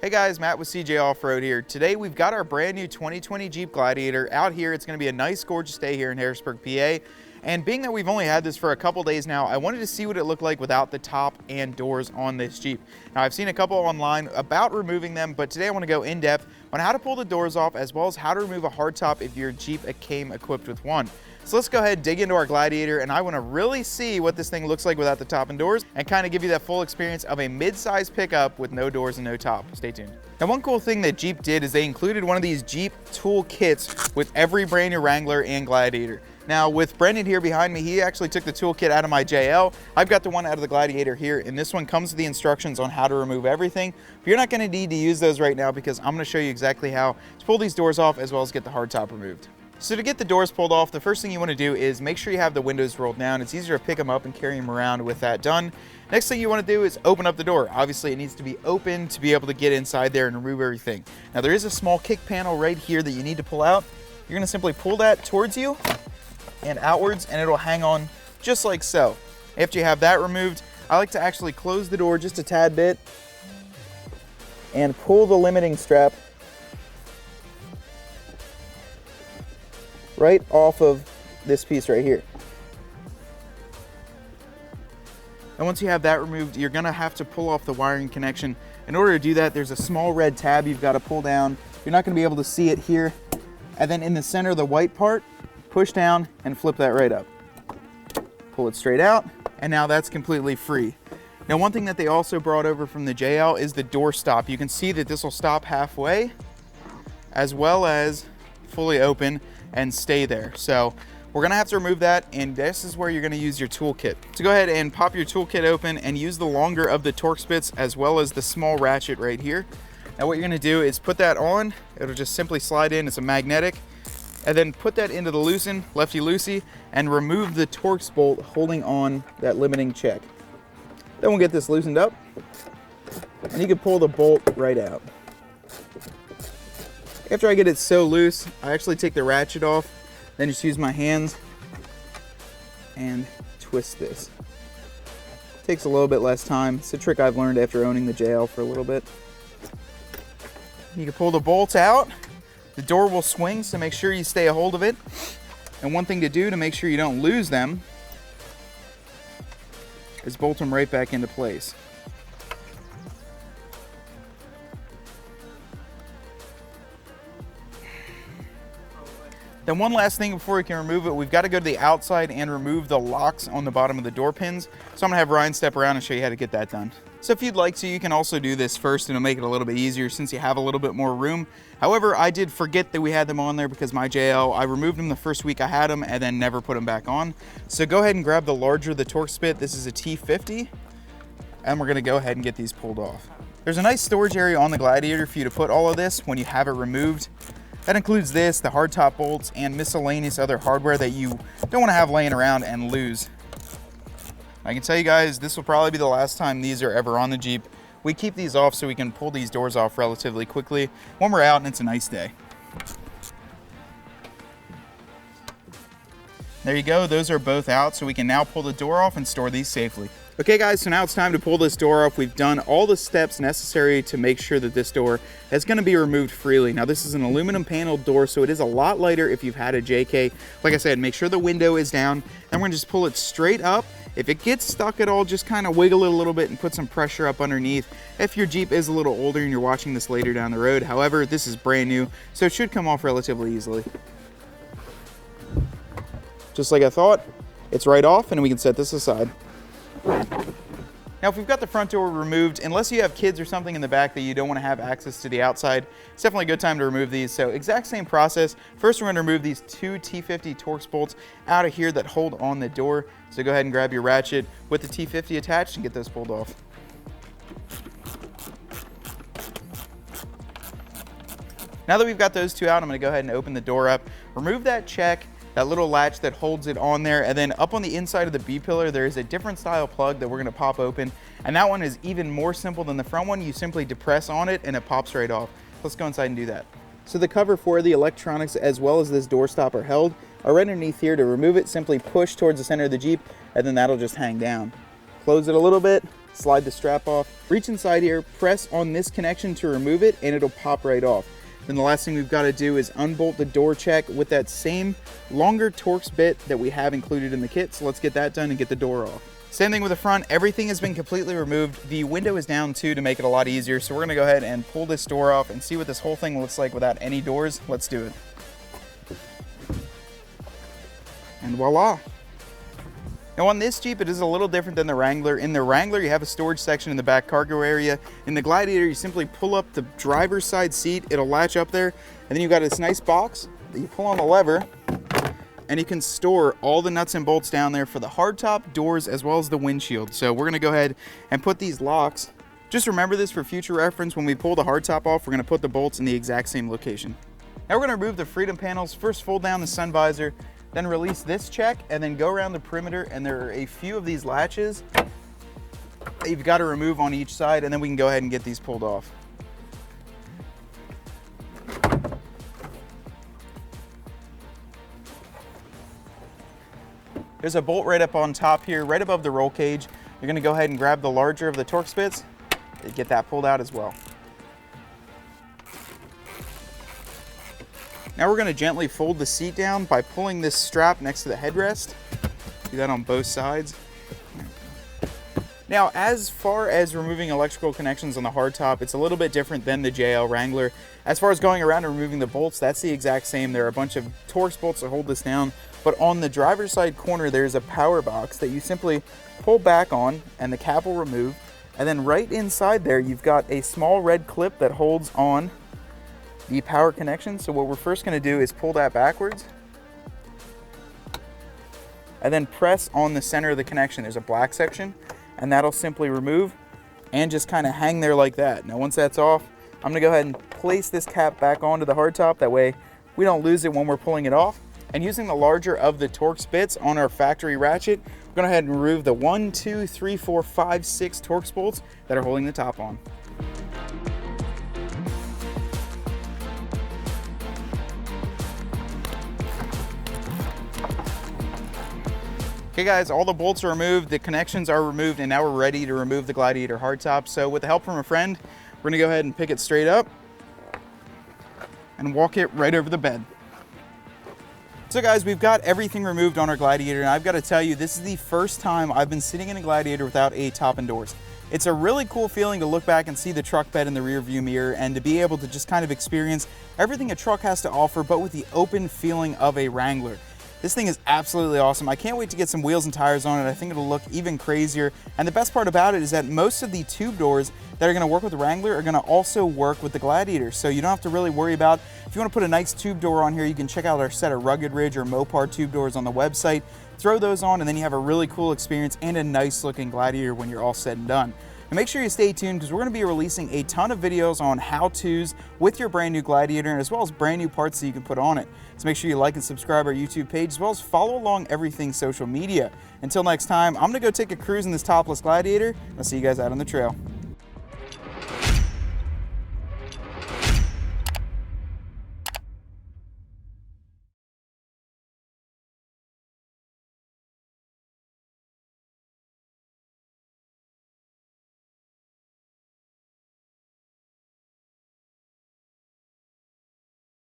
Hey guys, Matt with CJ Off-Road here. Today we've got our brand new 2020 Jeep Gladiator out here. It's going to be a nice, gorgeous day here in Harrisburg, PA. And being that we've only had this for a couple days now, I wanted to see what it looked like without the top and doors on this Jeep. Now I've seen a couple online about removing them, but today I want to go in depth on how to pull the doors off as well as how to remove a hardtop if your Jeep came equipped with one. So let's go ahead and dig into our Gladiator, and I want to really see what this thing looks like without the top and doors and kind of give you that full experience of a mid-size pickup with no doors and no top. Stay tuned. Now one cool thing that Jeep did is they included one of these Jeep tool kits with every brand new Wrangler and Gladiator. Now with Brendan here behind me, he actually took the toolkit out of my JL. I've got the one out of the Gladiator here, and this one comes with the instructions on how to remove everything. But you're not going to need to use those right now because I'm going to show you exactly how to pull these doors off as well as get the hardtop removed. So to get the doors pulled off, the first thing you want to do is make sure you have the windows rolled down. It's easier to pick them up and carry them around with that done. Next thing you want to do is open up the door. Obviously it needs to be open to be able to get inside there and remove everything. Now there is a small kick panel right here that you need to pull out. You're going to simply pull that towards you and outwards, and it'll hang on just like so. After you have that removed, I like to actually close the door just a tad bit and pull the limiting strap right off of this piece right here. And once you have that removed, you're gonna have to pull off the wiring connection. In order to do that, there's a small red tab you've got to pull down. You're not gonna be able to see it here. And then in the center of the white part, push down and flip that right up. Pull it straight out, and now that's completely free. Now one thing that they also brought over from the JL is the Doorstop. You can see that this will stop halfway as well as fully open and stay there. So we're gonna have to remove that, and this is where you're gonna use your toolkit. So go ahead and pop your toolkit open and use the longer of the Torx bits as well as the small ratchet right here. Now what you're gonna do is put that on. It'll just simply slide in, it's a magnetic. And then put that into the loosen, lefty-loosey, and remove the Torx bolt holding on that limiting check. Then we'll get this loosened up, and you can pull the bolt right out. After I get it so loose, I actually take the ratchet off, then just use my hands and twist this. Takes a little bit less time. It's a trick I've learned after owning the JL for a little bit. You can pull the bolts out. The door will swing, so make sure you stay a hold of it. And one thing to do to make sure you don't lose them is bolt them right back into place. Then one last thing before we can remove it, we've got to go to the outside and remove the locks on the bottom of the door pins. So I'm going to have Ryan step around and show you how to get that done. So if you'd like to, you can also do this first, and it'll make it a little bit easier since you have a little bit more room. However, I did forget that we had them on there because my JL, I removed them the first week I had them and then never put them back on. So go ahead and grab the larger the Torx bit. This is a T50, and we're going to go ahead and get these pulled off. There's a nice storage area on the Gladiator for you to put all of this when you have it removed. That includes this, the hardtop bolts, and miscellaneous other hardware that you don't want to have laying around and lose. I can tell you guys, this will probably be the last time these are ever on the Jeep. We keep these off so we can pull these doors off relatively quickly when we're out and it's a nice day. There you go, those are both out, so we can now pull the door off and store these safely. Okay guys, so now it's time to pull this door off. We've done all the steps necessary to make sure that this door is going to be removed freely. Now this is an aluminum paneled door, so it is a lot lighter if you've had a JK. Like I said, make sure the window is down, and we're going to just pull it straight up. If it gets stuck at all, just kind of wiggle it a little bit and put some pressure up underneath if your Jeep is a little older and you're watching this later down the road. However, this is brand new, so it should come off relatively easily. Just like I thought, it's right off, and we can set this aside. Now, if we've got the front door removed, unless you have kids or something in the back that you don't want to have access to the outside, it's definitely a good time to remove these. So exact same process. First, we're going to remove these two T50 Torx bolts out of here that hold on the door. So go ahead and grab your ratchet with the T50 attached and get those pulled off. Now that we've got those two out, I'm going to go ahead and open the door up, remove that check, that little latch that holds it on there, and then up on the inside of the B-pillar there is a different style plug that we're going to pop open, and that one is even more simple than the front one. You simply depress on it and it pops right off. Let's go inside and do that. So the cover for the electronics as well as this Doorstop are held are right underneath here. To remove it, simply push towards the center of the Jeep, and then that'll just hang down. Close it a little bit, slide the strap off, reach inside here, press on this connection to remove it, and it'll pop right off. Then the last thing we've got to do is unbolt the door check with that same longer Torx bit that we have included in the kit. So let's get that done and get the door off. Same thing with the front, everything has been completely removed. The window is down too to make it a lot easier. So we're gonna go ahead and pull this door off and see what this whole thing looks like without any doors. Let's do it. And voila. Now on this Jeep, it is a little different than the Wrangler. In the Wrangler, you have a storage section in the back cargo area. In the Gladiator, you simply pull up the driver's side seat, it'll latch up there, and then you've got this nice box that you pull on the lever, and you can store all the nuts and bolts down there for the hardtop, doors, as well as the windshield. So we're gonna go ahead and put these locks. Just remember this for future reference. When we pull the hardtop off, we're gonna put the bolts in the exact same location. Now we're gonna remove the Freedom panels. First, fold down the sun visor, then release this check, and then go around the perimeter, and there are a few of these latches that you've got to remove on each side, and then we can go ahead and get these pulled off. There's a bolt right up on top here, right above the roll cage. You're gonna go ahead and grab the larger of the Torx bits and get that pulled out as well. Now we're gonna gently fold the seat down by pulling this strap next to the headrest. Do that on both sides. Now, as far as removing electrical connections on the hardtop, it's a little bit different than the JL Wrangler. As far as going around and removing the bolts, that's the exact same. There are a bunch of Torx bolts to hold this down, but on the driver's side corner, there's a power box that you simply pull back on and the cap will remove. And then right inside there, you've got a small red clip that holds on the power connection. So what we're first going to do is pull that backwards and then press on the center of the connection. There's a black section, and that'll simply remove and just kind of hang there like that. Now once that's off, I'm going to go ahead and place this cap back onto the hardtop. That way we don't lose it when we're pulling it off. And using the larger of the Torx bits on our factory ratchet, we're going to go ahead and remove the 1, 2, 3, 4, 5, 6 Torx bolts that are holding the top on. Okay guys, all the bolts are removed, the connections are removed, and now we're ready to remove the Gladiator hardtop. So with the help from a friend, we're gonna go ahead and pick it straight up and walk it right over the bed. So guys, we've got everything removed on our Gladiator, and I've got to tell you, this is the first time I've been sitting in a Gladiator without a top and doors. It's a really cool feeling to look back and see the truck bed in the rear view mirror and to be able to just kind of experience everything a truck has to offer, but with the open feeling of a Wrangler. This thing is absolutely awesome. I can't wait to get some wheels and tires on it. I think it'll look even crazier. And the best part about it is that most of the tube doors that are gonna work with the Wrangler are gonna also work with the Gladiator. So you don't have to really worry about, if you wanna put a nice tube door on here, you can check out our set of Rugged Ridge or Mopar tube doors on the website, throw those on, and then you have a really cool experience and a nice looking Gladiator when you're all said and done. And make sure you stay tuned because we're going to be releasing a ton of videos on how-tos with your brand new Gladiator, as well as brand new parts that you can put on it. So make sure you like and subscribe our YouTube page, as well as follow along everything social media. Until next time, I'm going to go take a cruise in this topless Gladiator. I'll see you guys out on the trail.